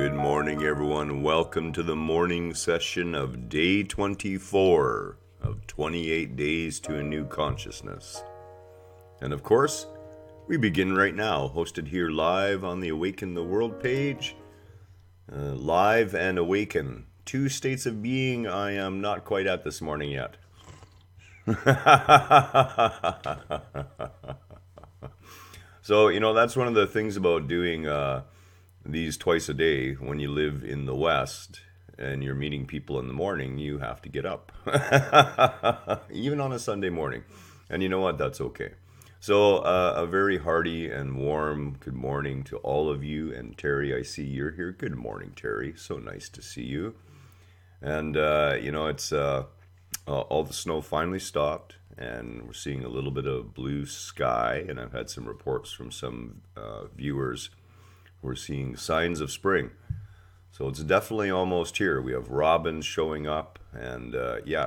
Good morning, everyone. Welcome to the morning session of day 24 of 28 Days to a New Consciousness. And of course, we begin right now, hosted here live on the Awaken the World page. Live and awaken. Two states of being I am not quite at this morning yet. So, that's one of the things about doing these twice a day. When you live in the West and you're meeting people in the morning, you have to get up. Even on a Sunday morning. And you know what? That's okay. So a very hearty and warm good morning to all of you. And Terry, I see you're here. Good morning, Terry. So nice to see you. And, it's all the snow finally stopped. And we're seeing a little bit of blue sky. And I've had some reports from some viewers. We're seeing signs of spring. So it's definitely almost here. We have robins showing up. And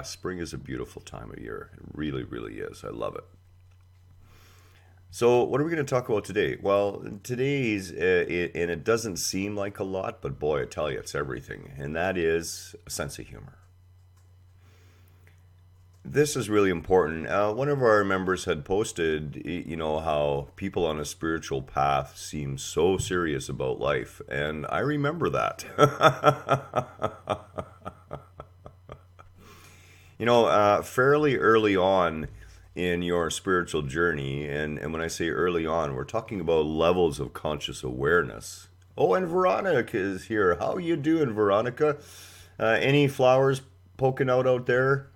spring is a beautiful time of year. It really, really is. I love it. So what are we going to talk about today? Well, today's, and it doesn't seem like a lot, but boy, I tell you, it's everything. And that is a sense of humor. This is really important. One of our members had posted, how people on a spiritual path seem so serious about life. And I remember that. Fairly early on in your spiritual journey, and when I say early on, we're talking about levels of conscious awareness. Oh, and Veronica is here. How you doing, Veronica? Any flowers poking out there?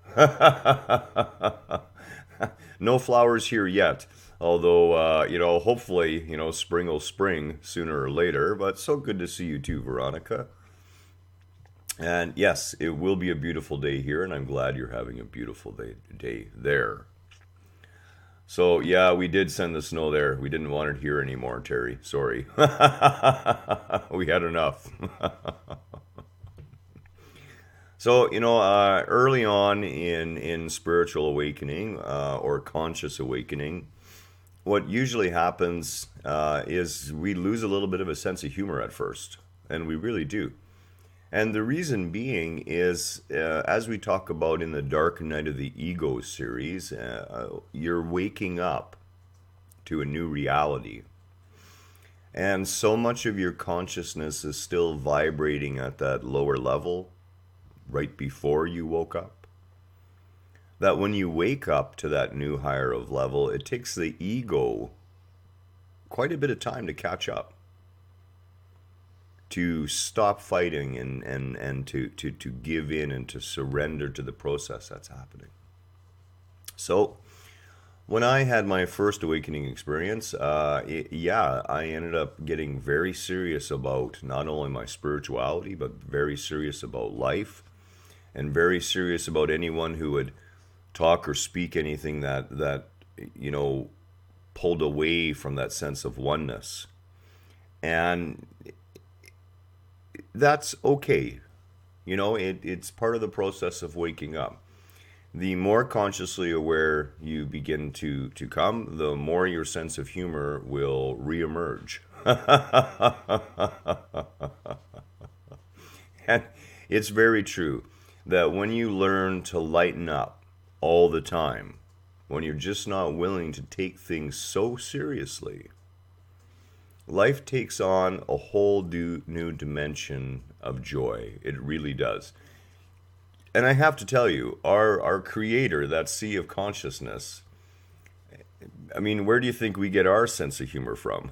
No flowers here yet. Although, hopefully, spring will spring sooner or later. But so good to see you too, Veronica. And yes, it will be a beautiful day here, and I'm glad you're having a beautiful day there. So, yeah, we did send the snow there. We didn't want it here anymore, Terry. Sorry. We had enough. So, early on in spiritual awakening or conscious awakening, what usually happens is we lose a little bit of a sense of humor at first, and we really do. And the reason being is, as we talk about in the Dark Night of the Ego series, you're waking up to a new reality. And so much of your consciousness is still vibrating at that lower level right before you woke up, that when you wake up to that new higher of level, it takes the ego quite a bit of time to catch up, to stop fighting and to give in and to surrender to the process that's happening. So when I had my first awakening experience, I ended up getting very serious about not only my spirituality, but very serious about life, and very serious about anyone who would talk or speak anything that pulled away from that sense of oneness. And that's okay. It's part of the process of waking up. The more consciously aware you begin to come, the more your sense of humor will reemerge. And it's very true that when you learn to lighten up all the time, when you're just not willing to take things so seriously, life takes on a whole new dimension of joy. It really does. And I have to tell you, our creator, that sea of consciousness, I mean, where do you think we get our sense of humor from?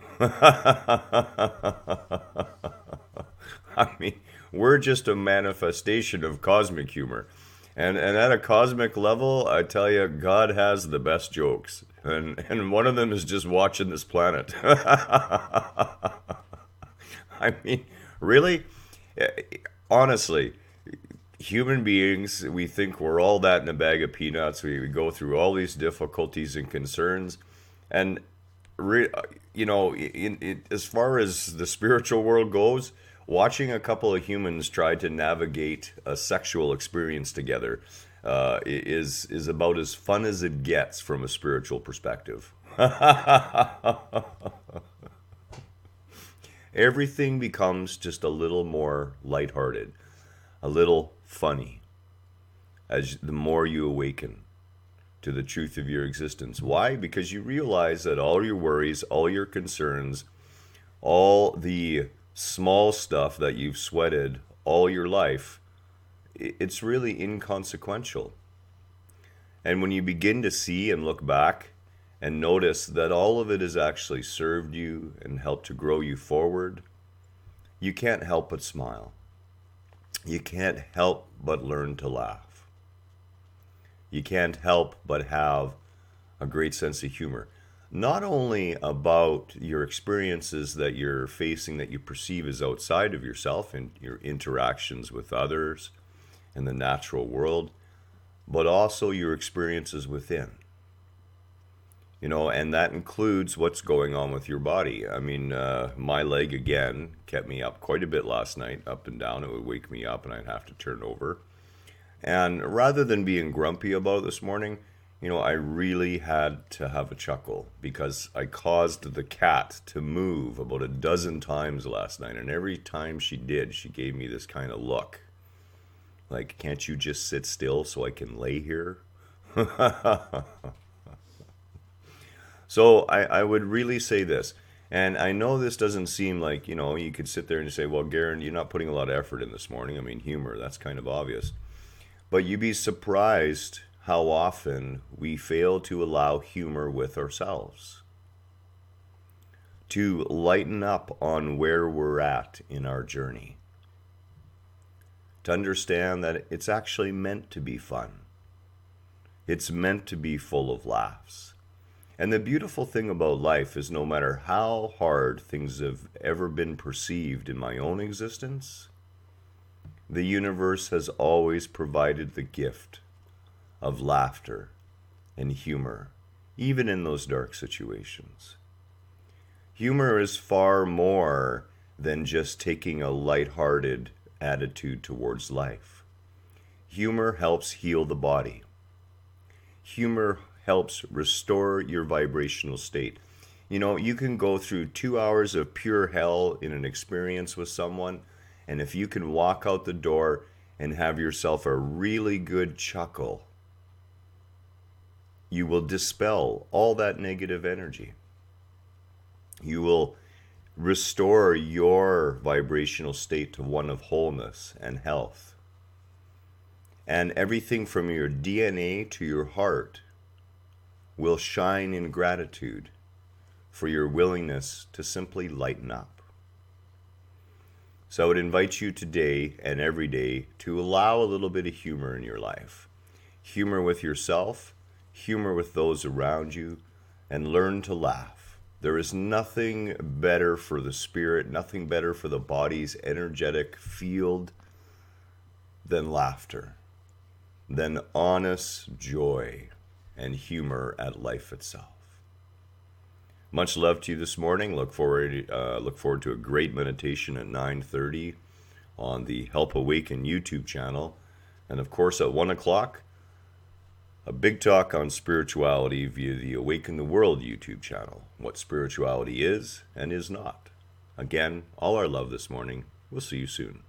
I mean, we're just a manifestation of cosmic humor. And at a cosmic level, I tell you, God has the best jokes. And one of them is just watching this planet. I mean, really? Honestly, human beings, we think we're all that in a bag of peanuts. We go through all these difficulties and concerns. And, as far as the spiritual world goes, watching a couple of humans try to navigate a sexual experience together is about as fun as it gets from a spiritual perspective. everything becomes just a little more lighthearted, a little funny, as the more you awaken to the truth of your existence. Why? Because you realize that all your worries, all your concerns, all the small stuff that you've sweated all your life, it's really inconsequential. And when you begin to see and look back and notice that all of it has actually served you and helped to grow you forward, you can't help but smile. You can't help but learn to laugh. You can't help but have a great sense of humor. Not only about your experiences that you're facing that you perceive as outside of yourself and your interactions with others in the natural world, but also your experiences within. And that includes what's going on with your body. I mean, my leg again kept me up quite a bit last night, up and down. It would wake me up and I'd have to turn over. And rather than being grumpy about it this morning, I really had to have a chuckle because I caused the cat to move about a dozen times last night. And every time she did, she gave me this kind of look. Like, can't you just sit still so I can lay here? So I would really say this, and I know this doesn't seem like, you could sit there and say, well, Garen, you're not putting a lot of effort in this morning. I mean, humor, that's kind of obvious. But you'd be surprised how often we fail to allow humor with ourselves, to lighten up on where we're at in our journey, to understand that it's actually meant to be fun. It's meant to be full of laughs. And the beautiful thing about life is no matter how hard things have ever been perceived in my own existence, the universe has always provided the gift of laughter and humor, even in those dark situations. Humor is far more than just taking a lighthearted attitude towards life. Humor helps heal the body. Humor helps restore your vibrational state. You can go through 2 hours of pure hell in an experience with someone, and if you can walk out the door and have yourself a really good chuckle, you will dispel all that negative energy. You will restore your vibrational state to one of wholeness and health. And everything from your DNA to your heart will shine in gratitude for your willingness to simply lighten up. So I would invite you today and every day to allow a little bit of humor in your life. Humor with yourself, humor with those around you, and learn to laugh. There is nothing better for the spirit, nothing better for the body's energetic field than laughter, than honest joy and humor at life itself. Much love to you this morning. Look forward to a great meditation at 9:30 on the Help Awaken YouTube channel, and of course at 1 o'clock, a big talk on spirituality via the Awaken the World YouTube channel. What spirituality is and is not. Again, all our love this morning. We'll see you soon.